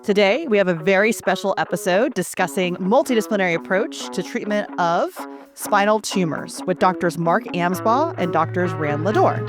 Today, we have a very special episode discussing multidisciplinary approach to treatment of spinal tumors with doctors Mark Amsbaugh and doctors Lador.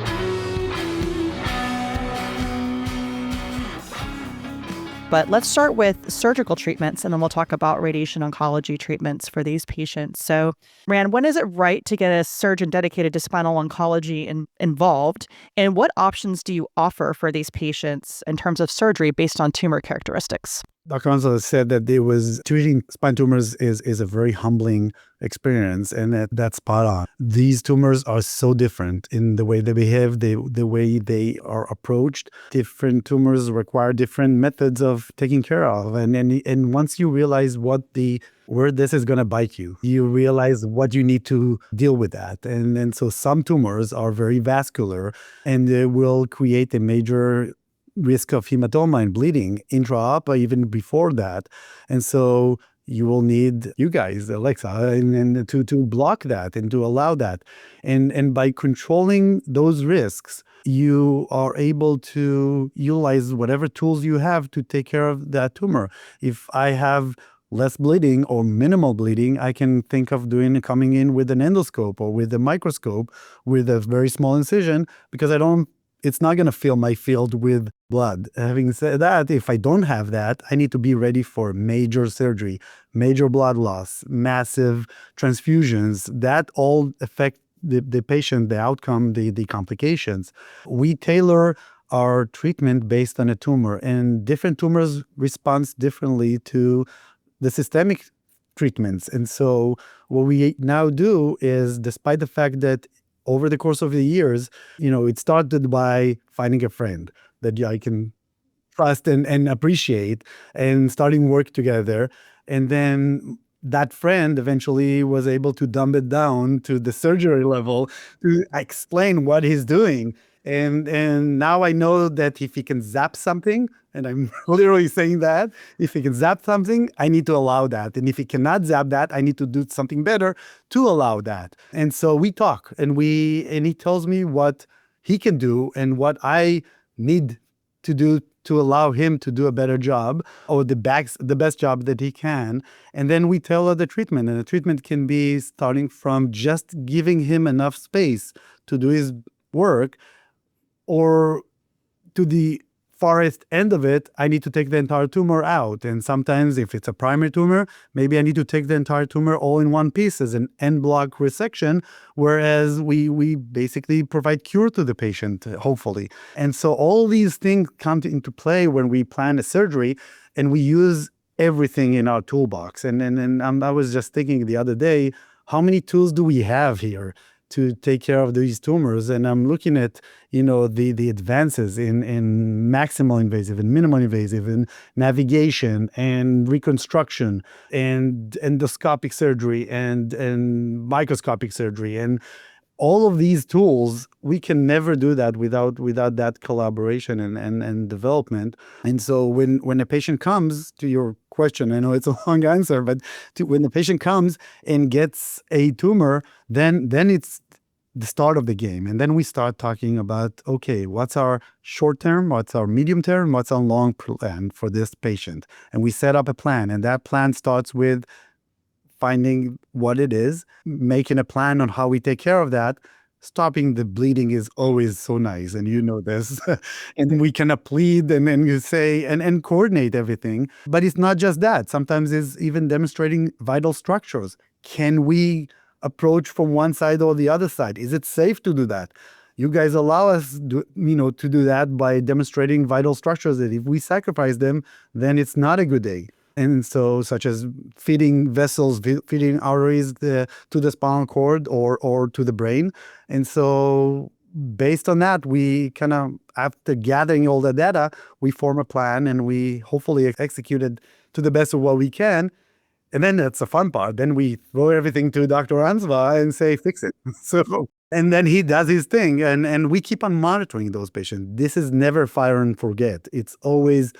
But let's start with surgical treatments, and then we'll talk about radiation oncology treatments for these patients. So, Rand, when is it right to get a surgeon dedicated to spinal oncology involved? And what options do you offer for these patients in terms of surgery based on tumor characteristics? Dr. Ansel said that treating spine tumors is a very humbling experience, and that's spot on. These tumors are so different in the way they behave, the way they are approached. Different tumors require different methods of taking care of, and once you realize where this is going to bite you, you realize what you need to deal with that. And so some tumors are very vascular, and they will create a major risk of hematoma and bleeding intra-op, even before that. And so you will need you guys, Alexa, and to block that and to allow that. And by controlling those risks, you are able to utilize whatever tools you have to take care of that tumor. If I have less bleeding or minimal bleeding, I can think of coming in with an endoscope or with a microscope with a very small incision, because it's not going to fill my field with blood. Having said that, if I don't have that, I need to be ready for major surgery, major blood loss, massive transfusions. That all affect the patient, the outcome, the complications. We tailor our treatment based on a tumor, and different tumors respond differently to the systemic treatments. And so what we now do is, despite the fact that over the course of the years, it started by finding a friend that I can trust and appreciate, and starting work together. And then that friend eventually was able to dumb it down to the surgery level to explain what he's doing. And now I know that if he can zap something, and I'm literally saying that, if he can zap something, I need to allow that. And if he cannot zap that, I need to do something better to allow that. And so we talk, and he tells me what he can do and what I need to do to allow him to do a better job, or the best job that he can. And then we tailor the treatment. And the treatment can be starting from just giving him enough space to do his work, or to the farthest end of it, I need to take the entire tumor out. And sometimes if it's a primary tumor, maybe I need to take the entire tumor all in one piece as an en bloc resection, whereas we basically provide cure to the patient, hopefully. And so all these things come into play when we plan a surgery, and we use everything in our toolbox. And I was just thinking the other day, how many tools do we have here to take care of these tumors? And I'm looking at, the advances in maximal invasive and minimal invasive, and navigation and reconstruction and endoscopic surgery and microscopic surgery. And all of these tools, we can never do that without that collaboration and development. And so when a patient comes, to your question, I know it's a long answer, but when the patient comes and gets a tumor, then it's the start of the game. And then we start talking about, okay, what's our short term, what's our medium term, what's our long plan for this patient? And we set up a plan, and that plan starts with finding what it is, making a plan on how we take care of that. Stopping the bleeding is always so nice, and you know this. And we can plead and then you say and coordinate everything. But it's not just that. Sometimes it's even demonstrating vital structures. Can we approach from one side or the other side? Is it safe to do that? You guys allow us to do that by demonstrating vital structures that if we sacrifice them, then it's not a good day. And so, such as feeding vessels, feeding arteries to the spinal cord or to the brain. And so, based on that, we kind of, after gathering all the data, we form a plan, and we hopefully execute it to the best of what we can. And then that's the fun part. Then we throw everything to Dr. Ansbaugh and say, fix it. And then he does his thing, and we keep on monitoring those patients. This is never fire and forget. It's always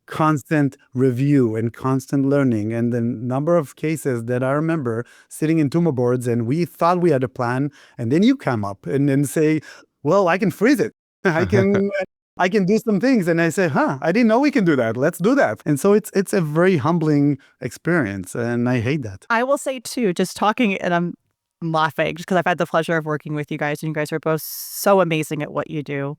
constant review and constant learning. And the number of cases that I remember sitting in tumor boards, and we thought we had a plan, and then you come up and then say, well, I can freeze it. I can I can do some things. And I say, I didn't know we can do that. Let's do that. And so it's a very humbling experience. And I hate that. I will say too, just talking, and I'm laughing just because I've had the pleasure of working with you guys, and you guys are both so amazing at what you do.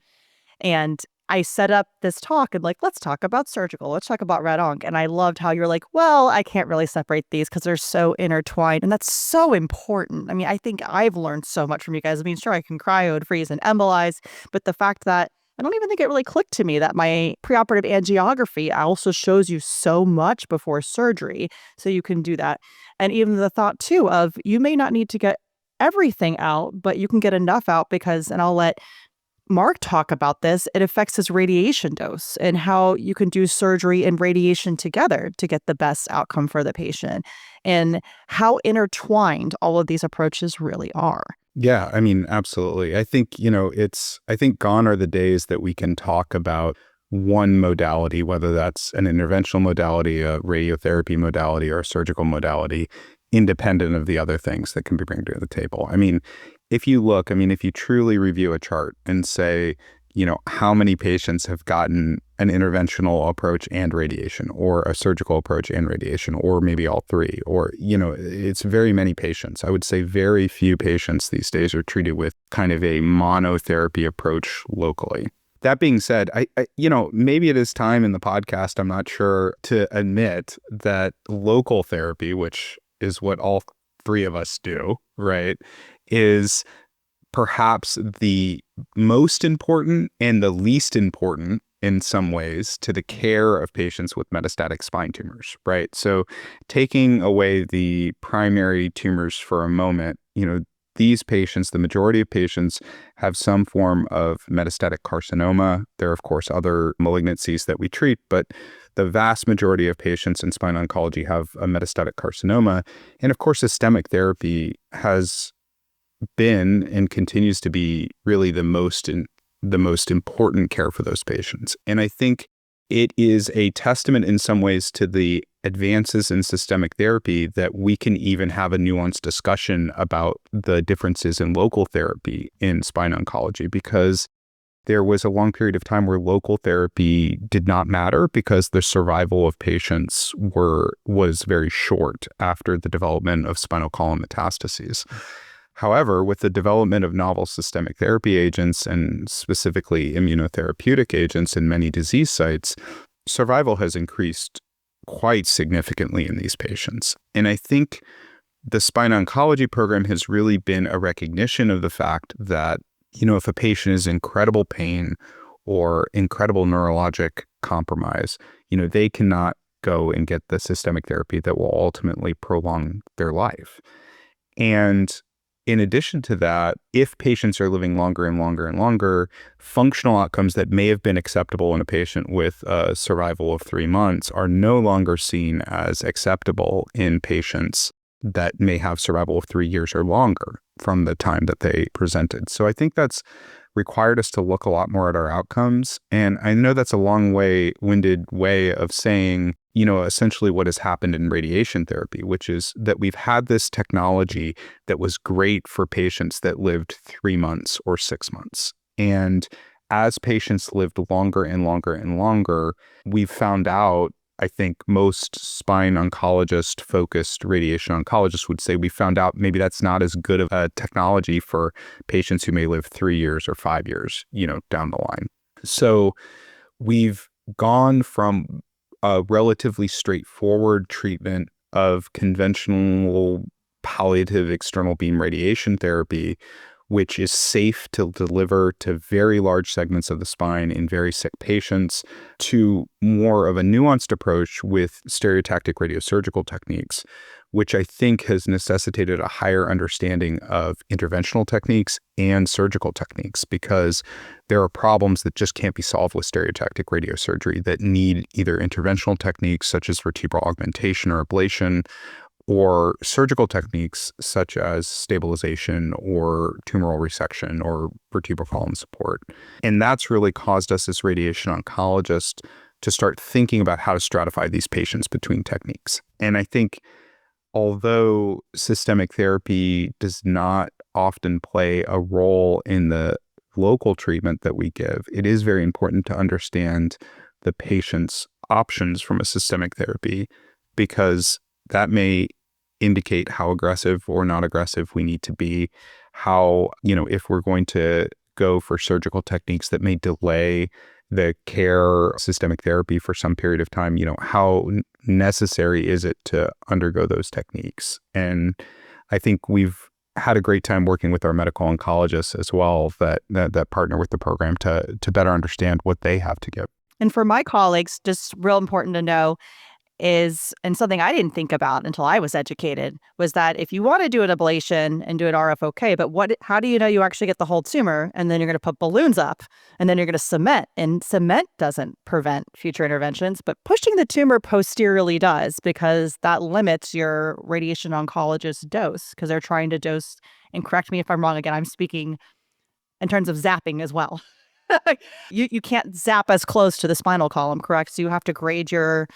And I set up this talk and like, let's talk about surgical. Let's talk about rad onc. And I loved how you're like, well, I can't really separate these because they're so intertwined. And that's so important. I mean, I think I've learned so much from you guys. I mean, sure, I can cryo and freeze and embolize, but the fact that I don't even think it really clicked to me that my preoperative angiography also shows you so much before surgery. So you can do that. And even the thought too of you may not need to get everything out, but you can get enough out because, and I'll let Mark talk about this, it affects his radiation dose and how you can do surgery and radiation together to get the best outcome for the patient and how intertwined all of these approaches really are. Yeah, I mean, absolutely. I think, I think gone are the days that we can talk about one modality, whether that's an interventional modality, a radiotherapy modality, or a surgical modality, independent of the other things that can be brought to the table. I mean, if you truly review a chart and say, how many patients have gotten an interventional approach and radiation, or a surgical approach and radiation, or maybe all three, or, it's very many patients. I would say very few patients these days are treated with kind of a monotherapy approach locally. That being said, I maybe it is time in the podcast, I'm not sure, to admit that local therapy, which is what all three of us do, right, is perhaps the most important and the least important in some ways to the care of patients with metastatic spine tumors, right? So taking away the primary tumors for a moment, these patients, the majority of patients, have some form of metastatic carcinoma. There are, of course, other malignancies that we treat, but the vast majority of patients in spine oncology have a metastatic carcinoma. And of course, systemic therapy has been and continues to be really the most important care for those patients. And I think it is a testament in some ways to the advances in systemic therapy that we can even have a nuanced discussion about the differences in local therapy in spine oncology, because there was a long period of time where local therapy did not matter because the survival of patients was very short after the development of spinal column metastases. However, with the development of novel systemic therapy agents and specifically immunotherapeutic agents in many disease sites, survival has increased quite significantly in these patients. And I think the spine oncology program has really been a recognition of the fact that, if a patient is in incredible pain or incredible neurologic compromise, they cannot go and get the systemic therapy that will ultimately prolong their life. And in addition to that, if patients are living longer and longer and longer, functional outcomes that may have been acceptable in a patient with a survival of 3 months are no longer seen as acceptable in patients that may have survival of 3 years or longer from the time that they presented. So I think that's required us to look a lot more at our outcomes. And I know that's a long-winded way of saying, essentially what has happened in radiation therapy, which is that we've had this technology that was great for patients that lived 3 months or 6 months. And as patients lived longer and longer and longer, we've found out, I think most spine oncologist-focused radiation oncologists would say, we found out maybe that's not as good of a technology for patients who may live 3 years or 5 years, down the line. So we've gone from a relatively straightforward treatment of conventional palliative external beam radiation therapy, which is safe to deliver to very large segments of the spine in very sick patients, to more of a nuanced approach with stereotactic radiosurgical techniques, which I think has necessitated a higher understanding of interventional techniques and surgical techniques, because there are problems that just can't be solved with stereotactic radiosurgery that need either interventional techniques such as vertebral augmentation or ablation, or surgical techniques such as stabilization or tumoral resection or vertebral column support. And that's really caused us as radiation oncologists to start thinking about how to stratify these patients between techniques. And I think although systemic therapy does not often play a role in the local treatment that we give, it is very important to understand the patient's options from a systemic therapy, because that may indicate how aggressive or not aggressive we need to be, how, if we're going to go for surgical techniques that may delay the care systemic therapy for some period of time, how necessary is it to undergo those techniques? And I think we've had a great time working with our medical oncologists as well that partner with the program to better understand what they have to give. And for my colleagues, just real important to know is, and something I didn't think about until I was educated, was that if you want to do an ablation and do an RF, okay, but how do you know you actually get the whole tumor? And then you're going to put balloons up, and then you're going to cement. And cement doesn't prevent future interventions, but pushing the tumor posteriorly does, because that limits your radiation oncologist dose, because they're trying to dose, and correct me if I'm wrong, again, I'm speaking in terms of zapping as well. You can't zap as close to the spinal column, correct? So you have to grade your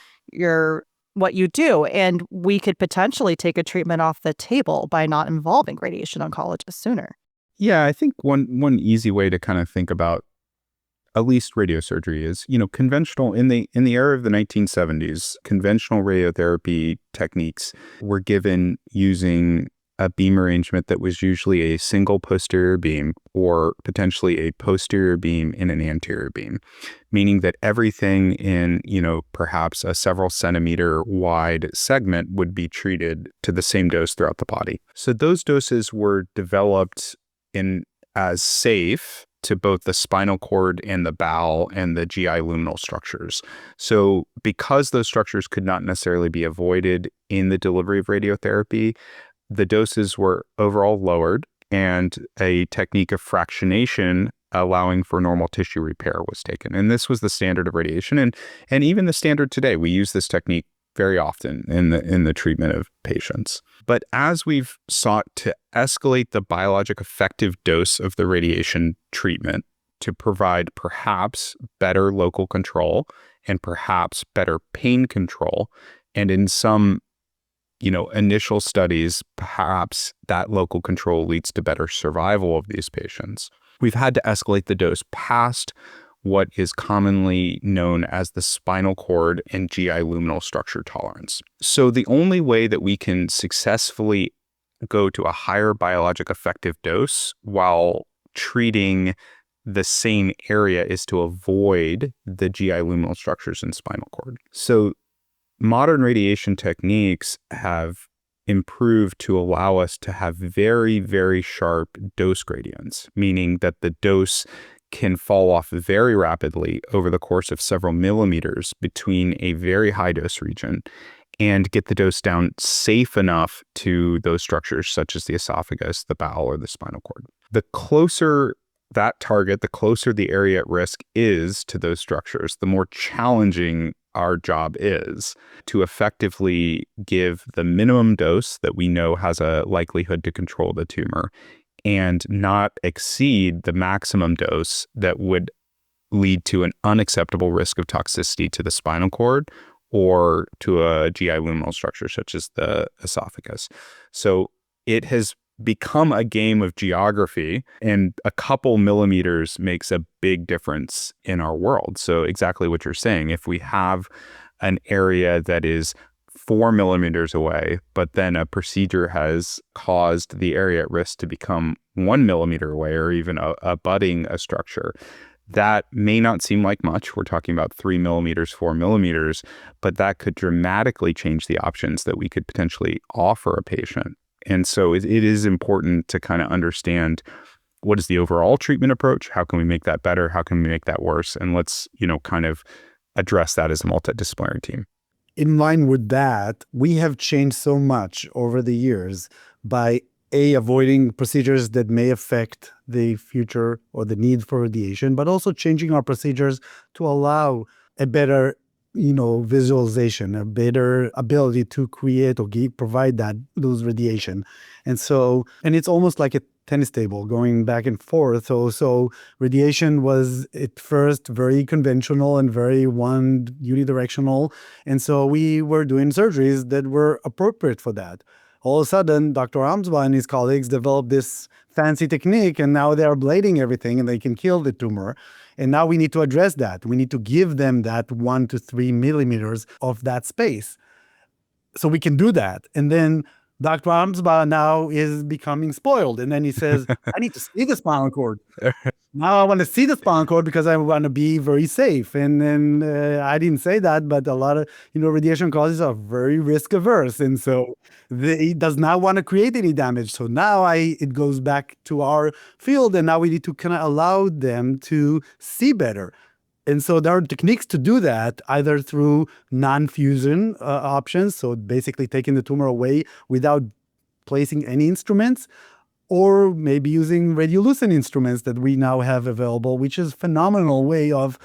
what you do, and we could potentially take a treatment off the table by not involving radiation oncologists sooner. Yeah, I think one easy way to kind of think about at least radiosurgery is, conventional in the era of the 1970s, conventional radiotherapy techniques were given using a beam arrangement that was usually a single posterior beam or potentially a posterior beam and an anterior beam, meaning that everything in, perhaps a several centimeter wide segment would be treated to the same dose throughout the body. So those doses were developed as safe to both the spinal cord and the bowel and the GI luminal structures. So because those structures could not necessarily be avoided in the delivery of radiotherapy, the doses were overall lowered, and a technique of fractionation allowing for normal tissue repair was taken. And this was the standard of radiation, and even the standard today. We use this technique very often in the treatment of patients. But as we've sought to escalate the biologic effective dose of the radiation treatment to provide perhaps better local control and perhaps better pain control, and in some initial studies, perhaps that local control leads to better survival of these patients, we've had to escalate the dose past what is commonly known as the spinal cord and GI luminal structure tolerance. So the only way that we can successfully go to a higher biologic effective dose while treating the same area is to avoid the GI luminal structures in spinal cord. So modern radiation techniques have improved to allow us to have very, very sharp dose gradients, meaning that the dose can fall off very rapidly over the course of several millimeters between a very high dose region and get the dose down safe enough to those structures such as the esophagus, the bowel, or the spinal cord. The closer that target, the closer the area at risk is to those structures, the more challenging our job is to effectively give the minimum dose that we know has a likelihood to control the tumor and not exceed the maximum dose that would lead to an unacceptable risk of toxicity to the spinal cord or to a GI luminal structure such as the esophagus. So it has become a game of geography, and a couple millimeters makes a big difference in our world. So exactly what you're saying, if we have an area that is 4 millimeters away, but then a procedure has caused the area at risk to become 1 millimeter away or even abutting a structure, that may not seem like much. We're talking about 3 millimeters, 4 millimeters, but that could dramatically change the options that we could potentially offer a patient. And so it is important to kind of understand what is the overall treatment approach? How can we make that better? How can we make that worse? And let's, kind of address that as a multidisciplinary team. In line with that, we have changed so much over the years by avoiding procedures that may affect the future or the need for radiation, but also changing our procedures to allow a better visualization, a better ability to create or provide those radiation. And it's almost like a tennis table going back and forth. So radiation was at first very conventional and very unidirectional. And so we were doing surgeries that were appropriate for that. all of a sudden, Dr. Amsbaugh and his colleagues developed this fancy technique, and now they're ablating everything and they can kill the tumor. And now we need to address that. We need to give them that 1 to 3 millimeters of that space. So we can do that. And then Dr. Amsbaugh now is becoming spoiled. And then he says, I need to see the spinal cord. Now I want to see the spinal cord because I want to be very safe. And then I didn't say that, but a lot of, radiation oncologists are very risk averse. And so he does not want to create any damage. So now it goes back to our field, and now we need to kind of allow them to see better. And so there are techniques to do that, either through non-fusion options, so basically taking the tumor away without placing any instruments, or maybe using radiolucent instruments that we now have available, which is a phenomenal way of,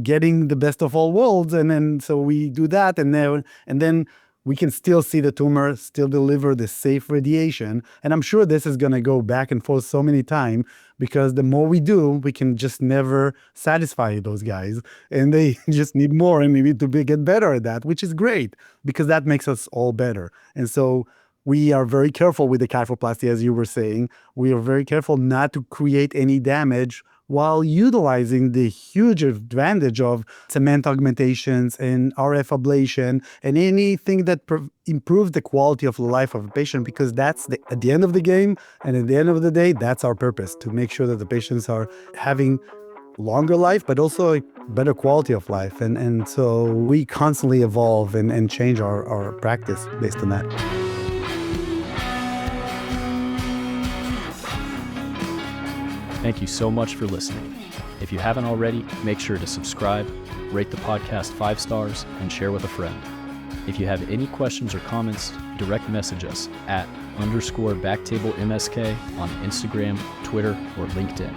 getting the best of all worlds. And then so we do that, and then we can still see the tumor, still deliver the safe radiation. And I'm sure this is going to go back and forth so many times, because the more we do, we can just never satisfy those guys. And they just need more, and we need to get better at that, which is great, because that makes us all better. And so we are very careful with the kyphoplasty, as you were saying. We are very careful not to create any damage while utilizing the huge advantage of cement augmentations and RF ablation and anything that improves the quality of life of a patient, because that's at the end of the game, and at the end of the day, that's our purpose, to make sure that the patients are having longer life, but also a better quality of life. And so we constantly evolve and change our practice based on that. Thank you so much for listening. If you haven't already, make sure to subscribe, rate the podcast 5 stars, and share with a friend. If you have any questions or comments, direct message us at _BackTable MSK on Instagram, Twitter, or LinkedIn.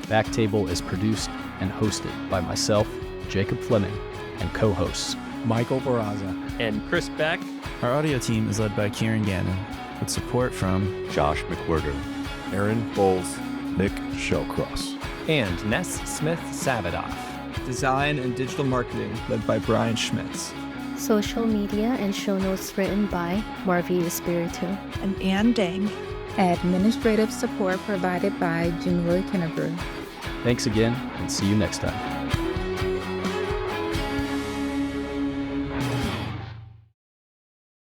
BackTable is produced and hosted by myself, Jacob Fleming, and co-hosts Michael Barraza and Chris Beck. Our audio team is led by Kieran Gannon, with support from Josh McWhirter, Aaron Bowles, Nick Shellcross, and Ness Smith-Savadoff. Design and digital marketing led by Brian Schmitz. Social media and show notes written by Marvi Espiritu and Ann Dang. Administrative support provided by Jimroy Kennebrew. Thanks again, and see you next time.